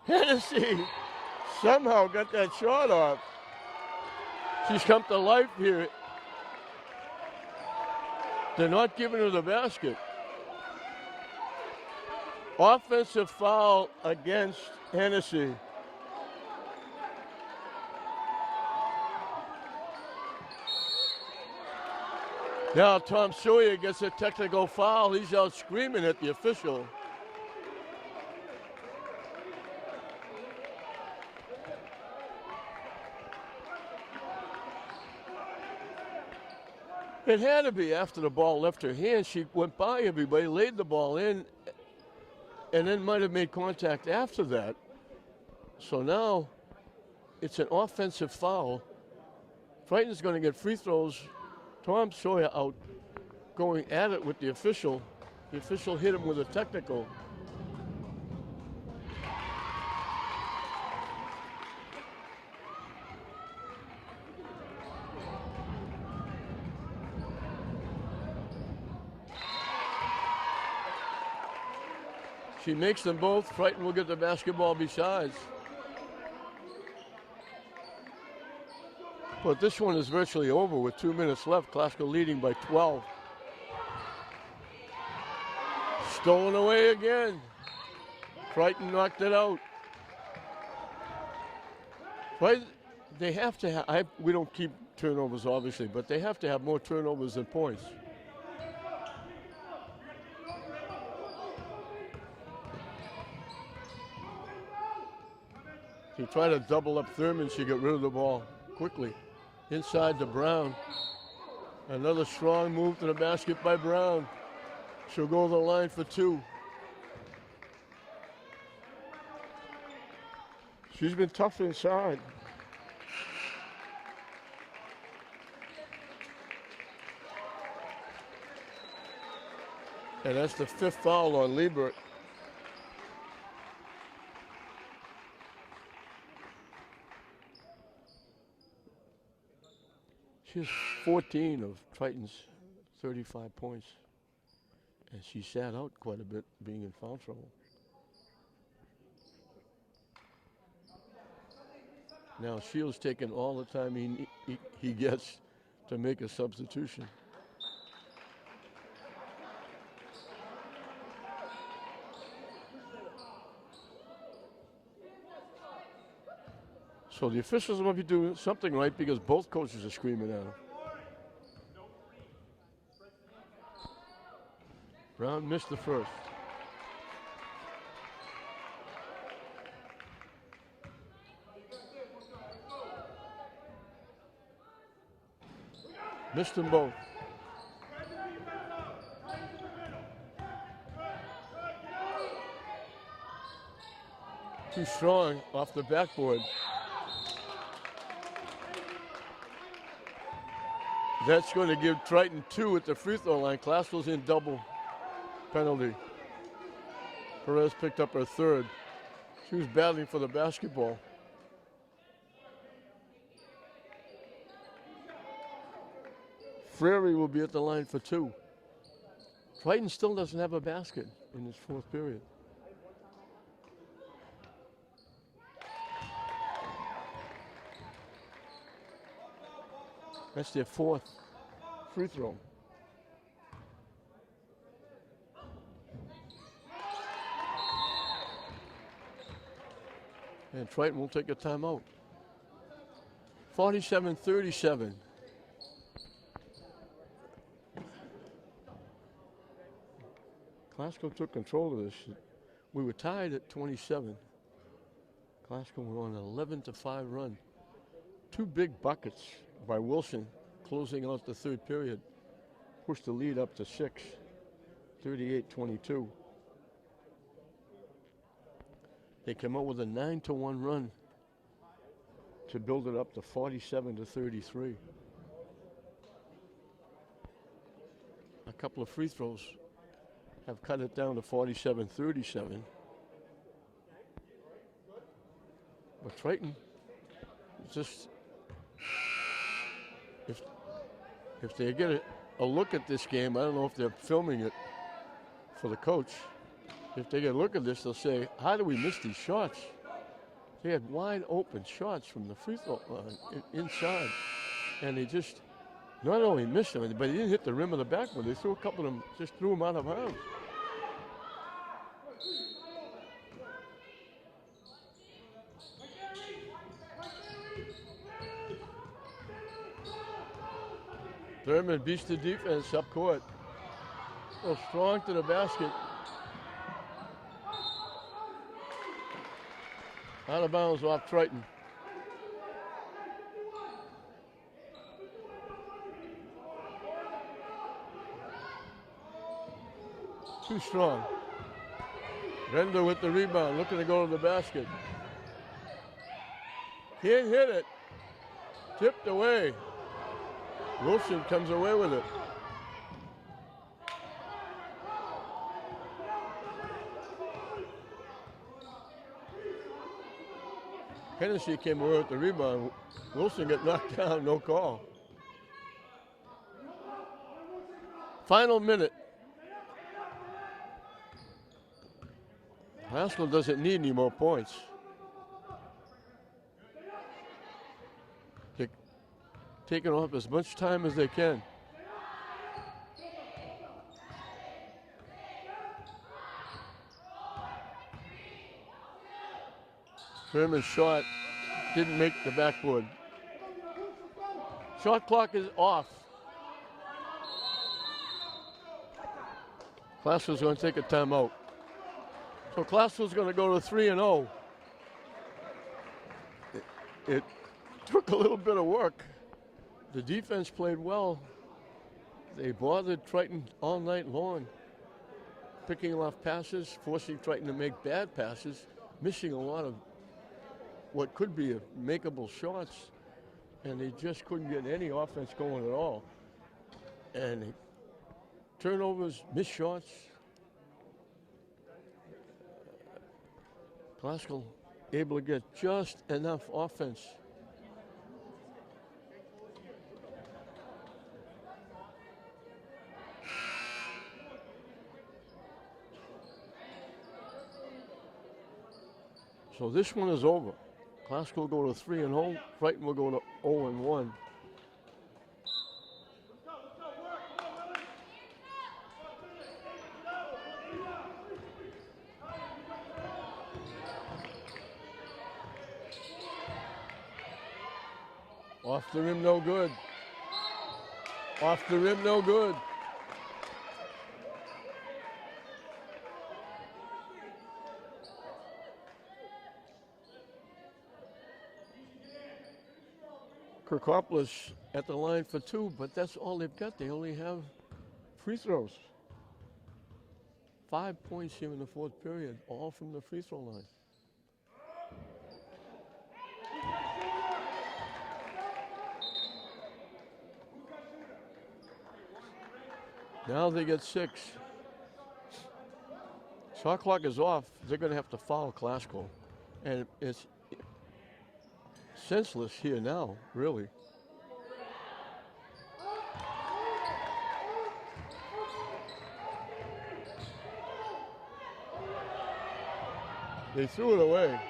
Hennessy somehow got that shot off. She's come to life here. They're not giving her the basket. Offensive foul against Hennessy. Now Tom Sawyer gets a technical foul. He's out screaming at the official. It had to be after the ball left her hand. She went by everybody, laid the ball in, and then might have made contact after that. So now it's an offensive foul. Triton's going to get free throws. Tom Sawyer out going at it with the official. The official hit him with a technical. She makes them both. Triton will get the basketball besides. But this one is virtually over with 2 minutes left. Classical leading by 12. Stolen away again. Triton knocked it out. Triton, they have to have, we don't keep turnovers obviously, but they have to have more turnovers than points. She tried to double up Thurman. She got rid of the ball quickly. Inside to Brown. Another strong move to the basket by Brown. She'll go to the line for two. She's been tough inside. And that's the 5th foul on Liebert. She has 14 of Triton's 35 points. And she sat out quite a bit being in foul trouble. Now Shields taking all the time he gets to make a substitution. So the officials must be doing something right because both coaches are screaming at him. Brown missed the first. Missed them both. Too strong off the backboard. That's going to give Triton 2 at the free throw line. Classville's in double penalty. Perez picked up her 3rd. She was battling for the basketball. Frary will be at the line for 2. Triton still doesn't have a basket in this 4th period. That's their 4th free throw. And Triton will take a timeout. 47-37. Glasgow took control of this. We were tied at 27. Glasgow were on an 11-5 run. 2 big buckets by Wilson closing out the 3rd period. Pushed the lead up to 6, 38-22. They came out with a 9-1 run to build it up to 47-33. A couple of free throws have cut it down to 47-37. But Triton just, if they get a look at this game, I don't know if they're filming it for the coach. If they get a look at this, they'll say, how do we miss these shots? They had wide open shots from the free throw line inside. And they just not only missed them, but they didn't hit the rim of the backboard. They threw a couple of them, just threw them out of bounds. Thurman beats the defense up court. So strong to the basket. Out of bounds off Triton. Too strong. Render with the rebound, looking to go to the basket. Can't hit it. Tipped away. Wilson comes away with it. Hennessy came away with the rebound. Wilson got knocked down, no call. Final minute. Haskell doesn't need any more points. They're taking off as much time as they can. Sherman's shot didn't make the backboard. Shot clock is off. Classville's going to take a timeout. So Classville's going to go to 3-0. It took a little bit of work. The defense played well. They bothered Triton all night long, picking off passes, forcing Triton to make bad passes, missing a lot of what could be makeable shots, and they just couldn't get any offense going at all. And turnovers, missed shots, Classical able to get just enough offense. So this one is over. Classical will go to 3-0. Triton will go to 0-1. Off the rim, no good. Off the rim, no good. Kirkopoulos at the line for 2, but that's all they've got. They only have free throws. 5 points here in the fourth period, all from the free throw line. Now they get 6. Shot clock is off. They're going to have to foul Classical. And it's senseless here now, really. They threw it away.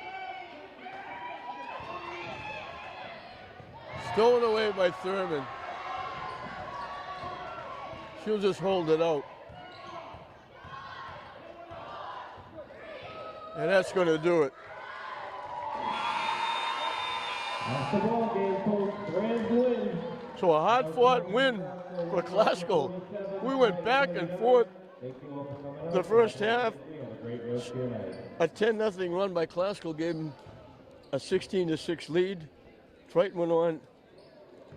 Stolen away by Thurman. She'll just hold it out. And that's going to do it. So a hard-fought win for Classical. We went back and forth the first half. A 10-0 run by Classical gave them a 16-6 lead. Triton went on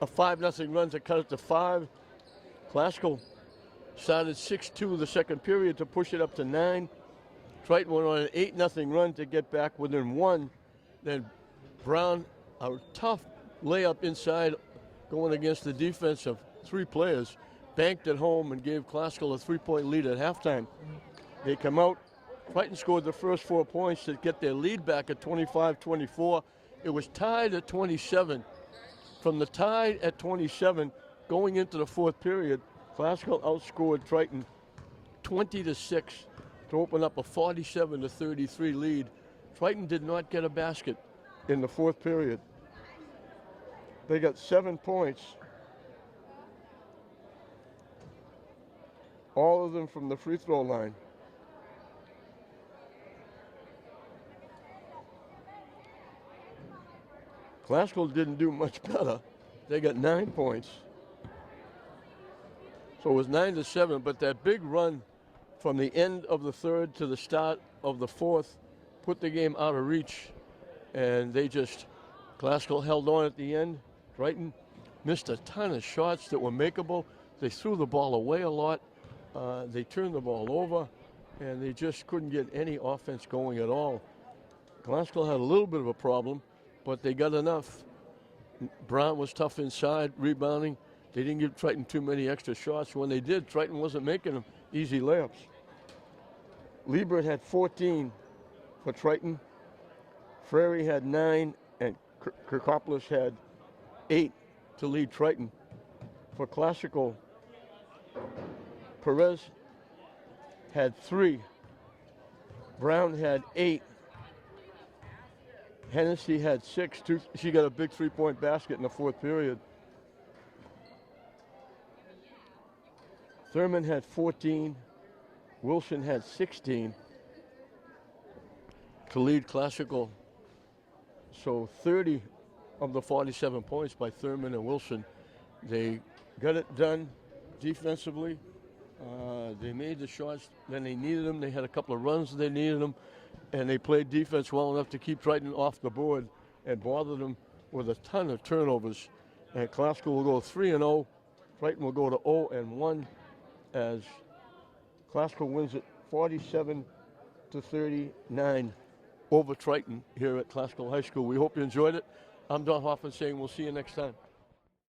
a 5-0 run to cut it to 5. Classical started 6-2 the second period to push it up to 9. Triton went on an 8-0 run to get back within 1. Then Brown, a tough layup inside going against the defense of 3 players, banked it home and gave Classical a 3-point lead at halftime. They come out. Triton scored the first 4 points to get their lead back at 25-24. It was tied at 27. From the tie at 27, going into the fourth period, Classical outscored Triton 20-6 to open up a 47-33 lead. Triton did not get a basket in the fourth period. They got 7 points, all of them from the free throw line. Classical didn't do much better. They got 9 points. So it was 9-7, but that big run from the end of the third to the start of the fourth put the game out of reach. And they just, Classical held on at the end. Triton missed a ton of shots that were makeable. They threw the ball away a lot. They turned the ball over, and they just couldn't get any offense going at all. Classical had a little bit of a problem, but they got enough. Brown was tough inside, rebounding. They didn't give Triton too many extra shots. When they did, Triton wasn't making them easy layups. Liebert had 14 for Triton. Frary had 9, and Kirkopoulos had 8 to lead Triton. For Classical, Perez had 3. Brown had 8. Hennessy had 6. She got a big 3-point basket in the fourth period. Thurman had 14. Wilson had 16 to lead Classical. So 30 of the 47 points by Thurman and Wilson. They got it done defensively. They made the shots when they needed them. They had a couple of runs they needed them. And they played defense well enough to keep Triton off the board and bother them with a ton of turnovers. And Classical will go 3-0. Triton will go to 0-1 as Classical wins it 47-39 over Triton here at Classical High School. We hope you enjoyed it. I'm Don Hoffman saying we'll see you next time.